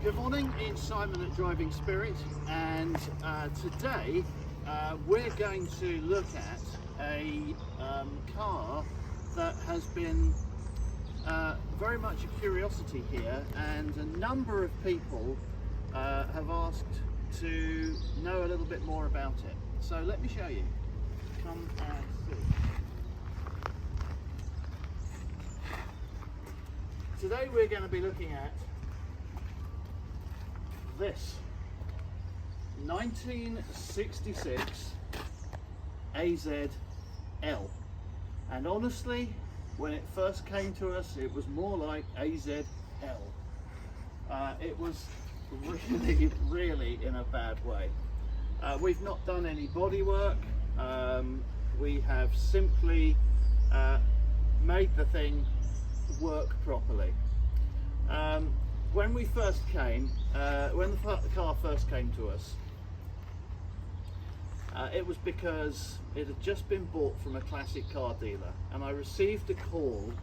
Good morning, it's Simon at Driving Spirit, and today we're going to look at a car that has been very much a curiosity here, and a number of people have asked to know a little bit more about it. So let me show you. Come and see. Today we're going to be looking at this 1966 AZL, and honestly, when it first came to us, it was more like AZL. It was really in a bad way. We've not done any body work. We have simply made the thing work properly. When we first came, when the car first came to us, it was because it had just been bought from a classic car dealer, and I received a call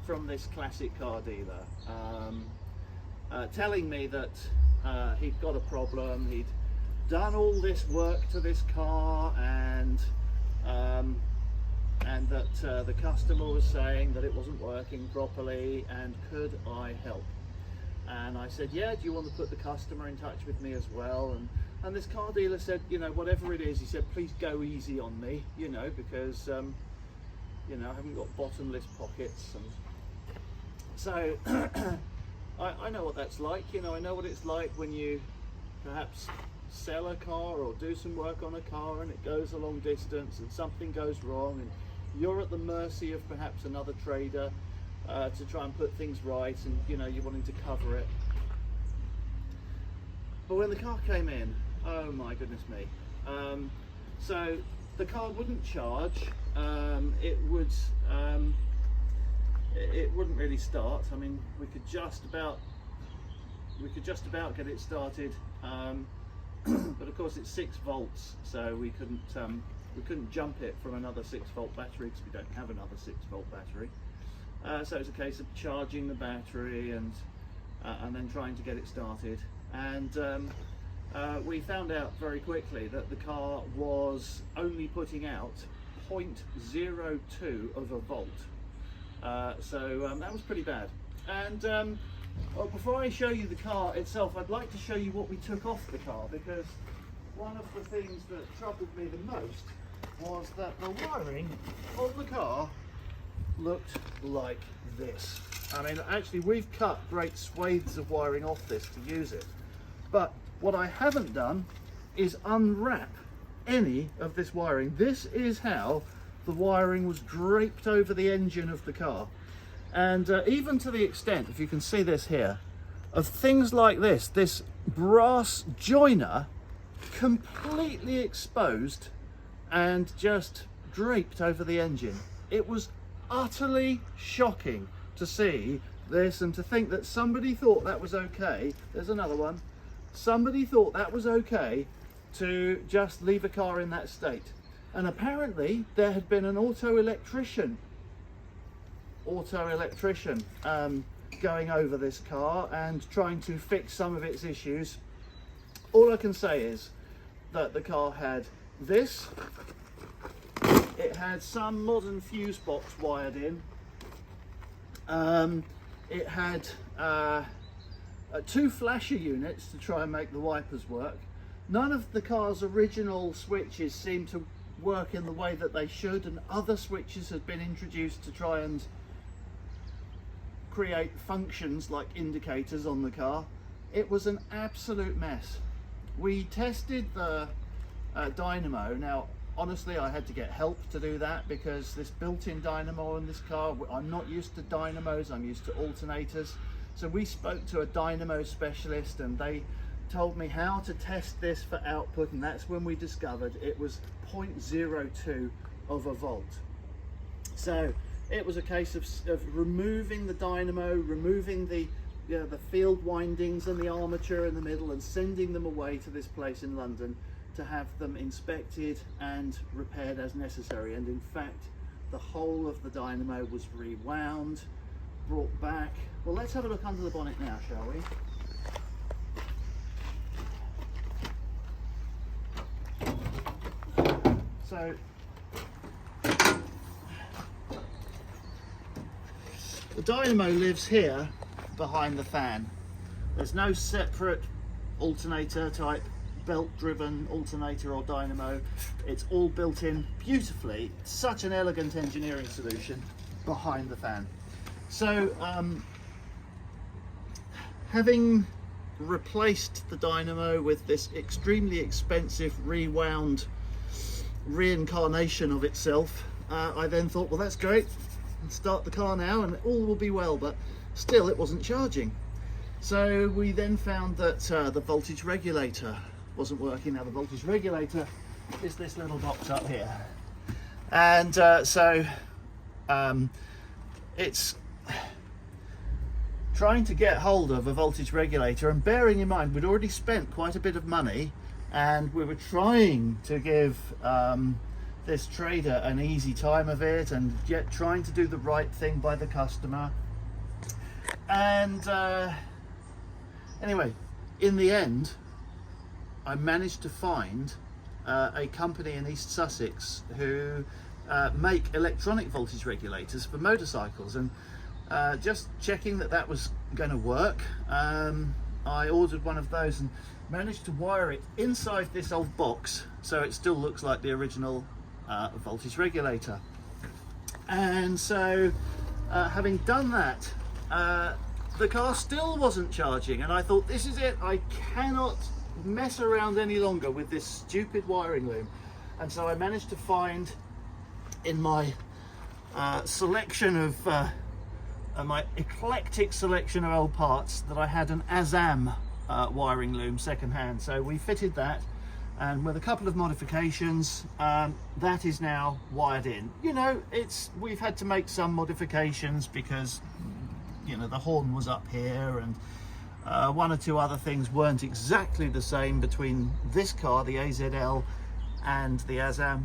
from this classic car dealer telling me that he'd got a problem. He'd done all this work to this car, and that the customer was saying that it wasn't working properly, and could I help? And I said, yeah, do you want to put the customer in touch with me as well? And this car dealer said, you know, whatever it is, he said, please go easy on me, you know, because, you know, I haven't got bottomless pockets. And so I know what that's like, you know, I know what it's like when you perhaps sell a car or do some work on a car and it goes a long distance and something goes wrong, and you're at the mercy of perhaps another trader to try and put things right, and you know, you're wanting to cover it. But when the car came in, oh my goodness me, so the car wouldn't charge. It wouldn't really start. I mean, we could just about get it started, but of course it's 6 volts, so we couldn't jump it from another 6-volt battery, because we don't have another 6-volt battery. So it's a case of charging the battery and then trying to get it started. And we found out very quickly that the car was only putting out 0.02 of a volt. So that was pretty bad. And well, before I show you the car itself, I'd like to show you what we took off the car, because one of the things that troubled me the most was that the wiring on the car looked like this. I mean, actually we've cut great swathes of wiring off this to use it, but what I haven't done is unwrap any of this wiring. This is how the wiring was draped over the engine of the car, and even to the extent, if you can see this here, of things like this brass joiner completely exposed and just draped over the engine. It was utterly shocking to see this, and to think that somebody thought that was okay. There's another one. Somebody thought that was okay to just leave a car in that state. And apparently there had been an auto electrician going over this car and trying to fix some of its issues. All I can say is that the car had this. It had some modern fuse box wired in. It had 2 flasher units to try and make the wipers work. None of the car's original switches seemed to work in the way that they should, and other switches had been introduced to try and create functions like indicators on the car. It was an absolute mess. We tested the Dynamo. Now, honestly, I had to get help to do that, because this built-in dynamo in this car, I'm not used to dynamos, I'm used to alternators. So we spoke to a dynamo specialist, and they told me how to test this for output, and that's when we discovered it was 0.02 of a volt. So it was a case of removing the dynamo, removing the field windings and the armature in the middle, and sending them away to this place in London to have them inspected and repaired as necessary. And in fact, the whole of the dynamo was rewound, brought back. Well, let's have a look under the bonnet now, shall we? So the dynamo lives here behind the fan. There's no separate alternator type, belt driven alternator or dynamo. It's all built in beautifully. Such an elegant engineering solution behind the fan. So having replaced the dynamo with this extremely expensive rewound reincarnation of itself, I then thought, well, that's great, start the car now and all will be well, but still it wasn't charging. So we then found that the voltage regulator wasn't working. Now the voltage regulator is this little box up here, and it's trying to get hold of a voltage regulator, and bearing in mind we'd already spent quite a bit of money and we were trying to give this trader an easy time of it and yet trying to do the right thing by the customer. And anyway, in the end I managed to find a company in East Sussex who make electronic voltage regulators for motorcycles, and just checking that that was going to work, I ordered one of those and managed to wire it inside this old box so it still looks like the original voltage regulator. And so having done that, the car still wasn't charging, and I thought, this is it, I cannot mess around any longer with this stupid wiring loom. And so I managed to find in my selection of my eclectic selection of old parts that I had an AZL wiring loom second hand. So we fitted that, and with a couple of modifications, that is now wired in. You know, we've had to make some modifications because, you know, the horn was up here, and one or two other things weren't exactly the same between this car, the AZL, and the AZL,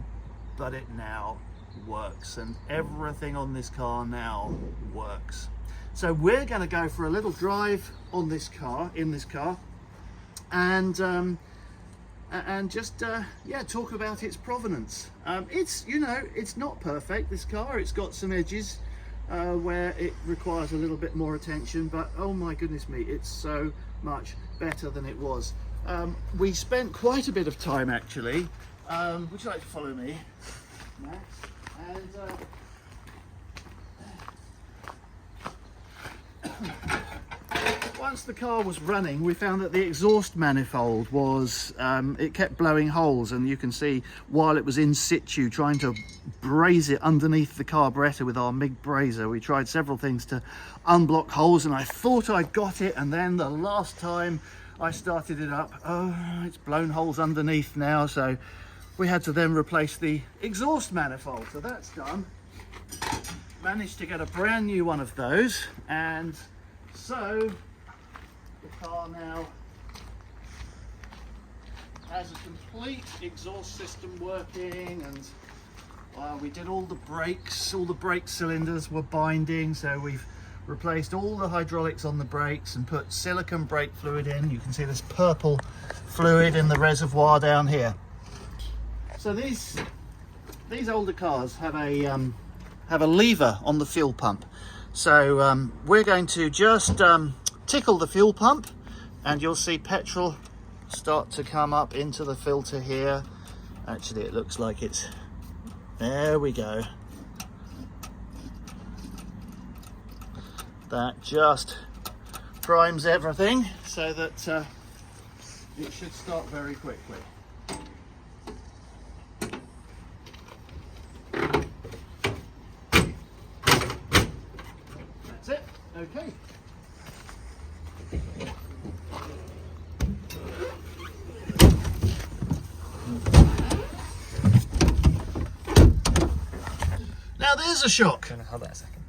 but it now works, and everything on this car now works. So we're going to go for a little drive on this car, in this car, and just yeah, talk about its provenance. It's, you know, it's not perfect, this car. It's got some edges where it requires a little bit more attention, but oh my goodness me, it's so much better than it was. We spent quite a bit of time actually. Would you like to follow me, Max? And once the car was running, we found that the exhaust manifold was, it kept blowing holes, and you can see while it was in situ trying to braze it underneath the carburettor with our MIG brazer, we tried several things to unblock holes, and I thought I got it, and then the last time I started it up, oh, it's blown holes underneath now, so we had to then replace the exhaust manifold. So that's done. Managed to get a brand new one of those, and so the car now has a complete exhaust system working, and we did all the brakes. All the brake cylinders were binding, so we've replaced all the hydraulics on the brakes and put silicone brake fluid in. You can see this purple fluid in the reservoir down here. So these older cars have a lever on the fuel pump. So we're going to just tickle the fuel pump, and you'll see petrol start to come up into the filter here. Actually, it looks like it's, there we go. That just primes everything so that it should start very quickly. That's it. Okay. Now there's a shock. Hold that a second.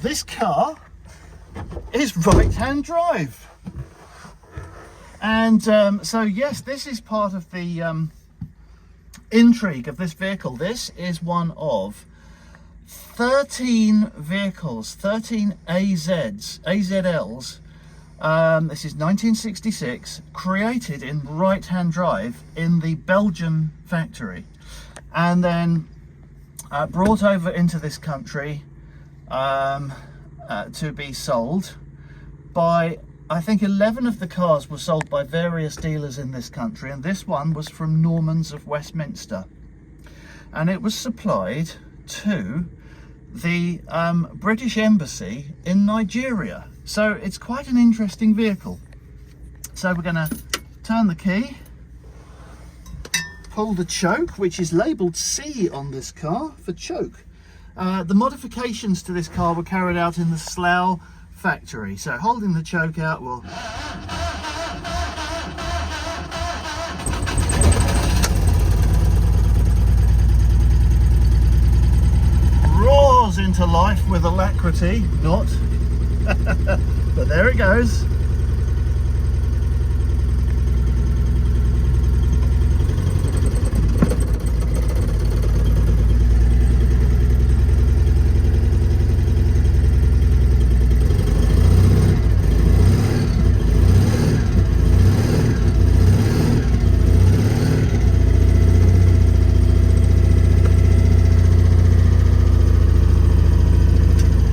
This car is right-hand drive, and so yes, this is part of the intrigue of this vehicle. This is one of 13 vehicles, 13 AZLs This is 1966, created in right-hand drive in the Belgian factory, and then brought over into this country to be sold by, I think 11 of the cars were sold by various dealers in this country, and this one was from Normans of Westminster, and it was supplied to the British Embassy in Nigeria. So it's quite an interesting vehicle. So we're going to turn the key, pull the choke, which is labelled C on this car for choke. The modifications to this car were carried out in the Slough factory. So holding the choke out will roars into life with alacrity, not. But there it goes.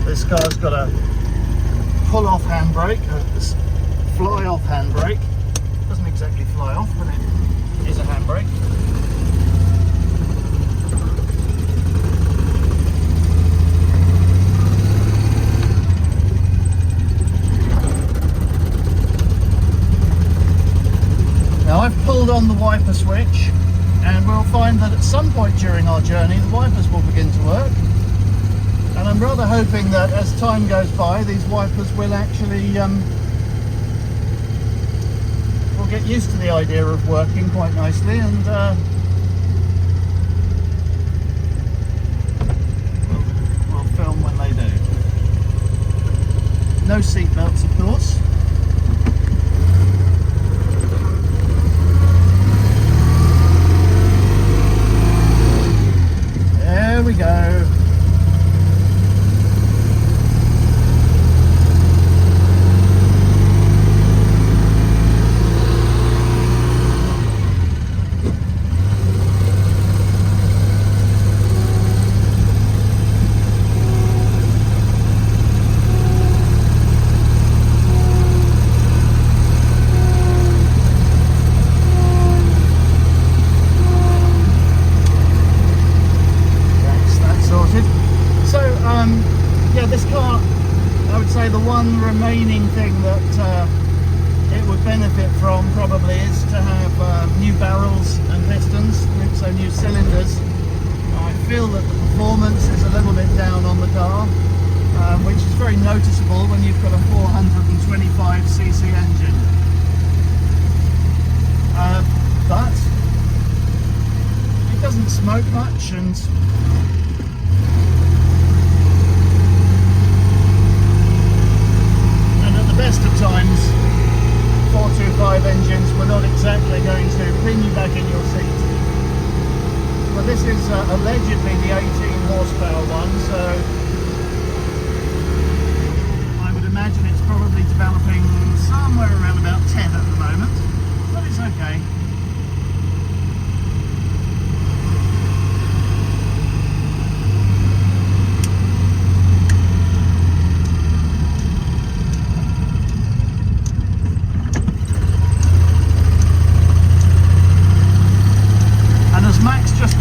This car's got a pull-off handbrake, fly-off handbrake. Doesn't exactly fly off, but it is a handbrake. Now I've pulled on the wiper switch, and we'll find that at some point during our journey the wipers will begin to work. And I'm rather hoping that as time goes by, these wipers will actually we'll get used to the idea of working quite nicely, and we'll film when they do. No seat belts, of course. There we go. Yeah, this car, I would say the one remaining thing that it would benefit from probably is to have new barrels and pistons, so new cylinders. I feel that the performance is a little bit down on the car, which is very noticeable when you've got a 425cc engine. But it doesn't smoke much, and best of times 425 engines were not exactly going to pin you back in your seat. Well, this is allegedly the 18 horsepower one, so I would imagine it's probably developing somewhere around about 10 at the moment, but it's okay.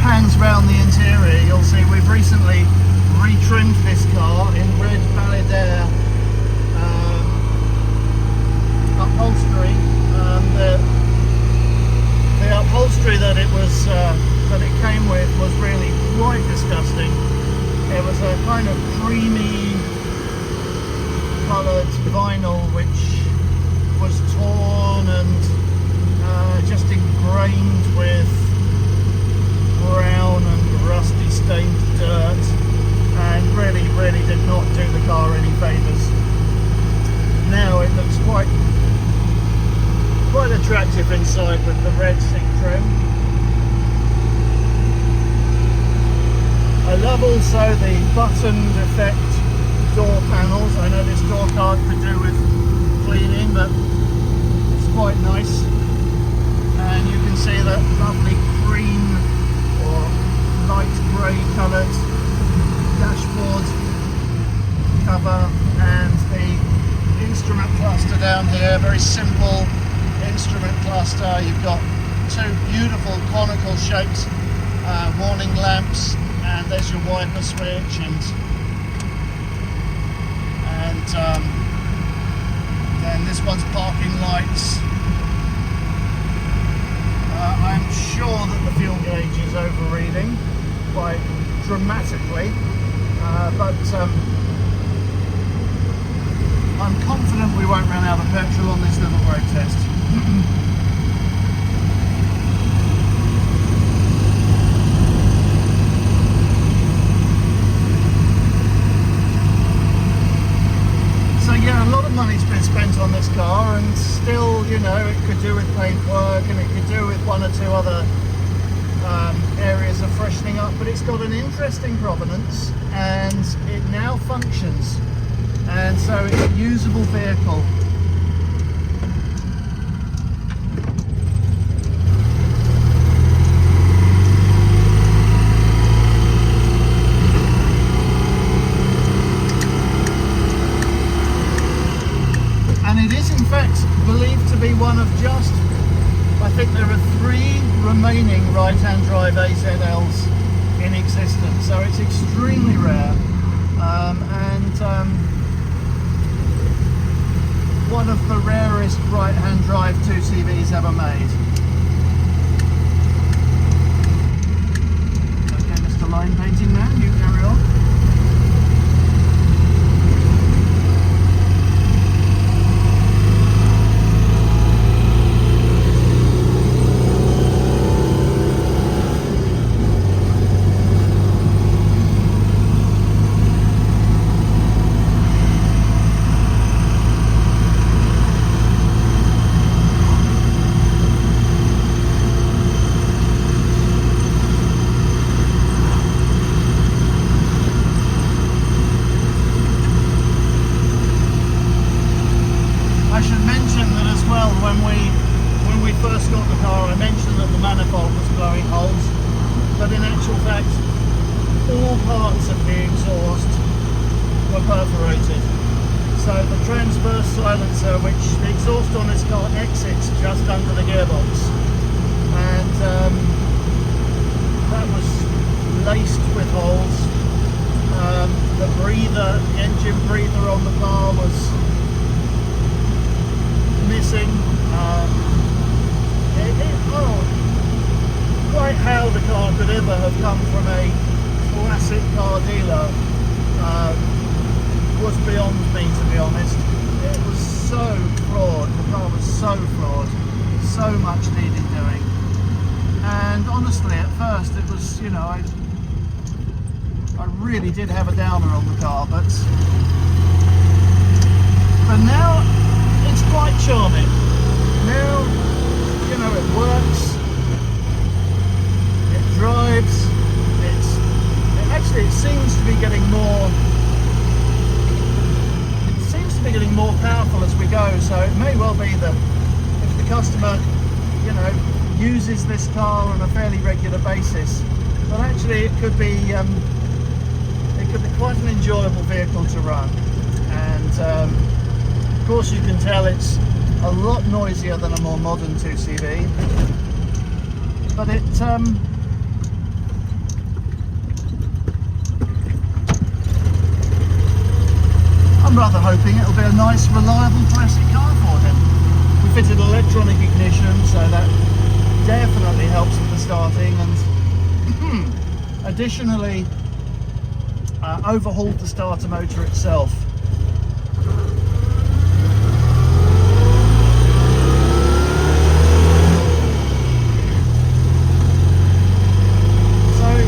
Pans round the interior, you'll see we've recently retrimmed this car in red Balladair upholstery. The upholstery that it came with was really quite disgusting. It was a kind of creamy coloured vinyl which was torn and just ingrained with brown and rusty stained dirt, and really did not do the car any favours. Now it looks quite attractive inside with the red seat trim. I love also the buttoned effect door panels. I know this door card could do with cleaning, but it's quite nice. And you can see that lovely cream or light grey coloured dashboard cover, and the instrument cluster down here, very simple instrument cluster. You've got two beautiful conical shaped warning lamps, and there's your wiper switch, and then this one's parking lights. I'm sure that the fuel gauge is overreading quite dramatically, but I'm confident we won't run out of petrol on this little road test. So yeah, a lot of money's been spent on this car, and still, you know, it could do with paint work and it could do with one or two other areas of freshening up, but it's got an interesting provenance and it now functions, and so it's a usable vehicle. And it is in fact believed to be one of just, I think there are 3 remaining right-hand drive AZLs in existence, so it's extremely rare, and one of the rarest right-hand drive 2CVs ever made. Okay, Mr. Line Painting Man, you carry on. When we first got the car, I mentioned that the manifold was blowing holes, but in actual fact all parts of the exhaust were perforated. So the transverse silencer, which the exhaust on this car exits just under the gearbox, and that was laced with holes. The breather, the engine breather on the car was missing. Quite how the car could ever have come from a classic car dealer was beyond me, to be honest. It was so flawed, the car was so flawed, so much needed doing. And honestly, at first it was, you know, I really did have a downer on the car, but now it's quite charming. Now, you know, it works, it drives, it seems to be getting more powerful as we go, so it may well be that if the customer, you know, uses this car on a fairly regular basis, then actually it could be quite an enjoyable vehicle to run. And of course you can tell it's a lot noisier than a more modern 2CV, but I'm rather hoping it'll be a nice, reliable classic car for him. We fitted electronic ignition, so that definitely helps with the starting, and additionally overhauled the starter motor itself.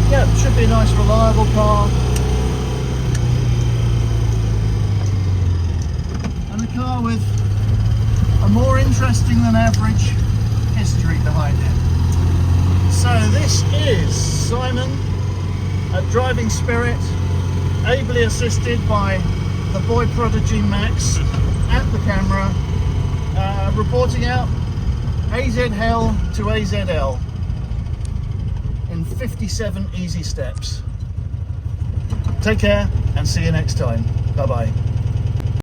Yeah, it should be a nice reliable car, and a car with a more interesting than average history behind it. So this is Simon at Driving Spirit, ably assisted by the boy prodigy Max. at the camera, reporting out AZL to AZL in 57 easy steps. Take care and see you next time. Bye bye.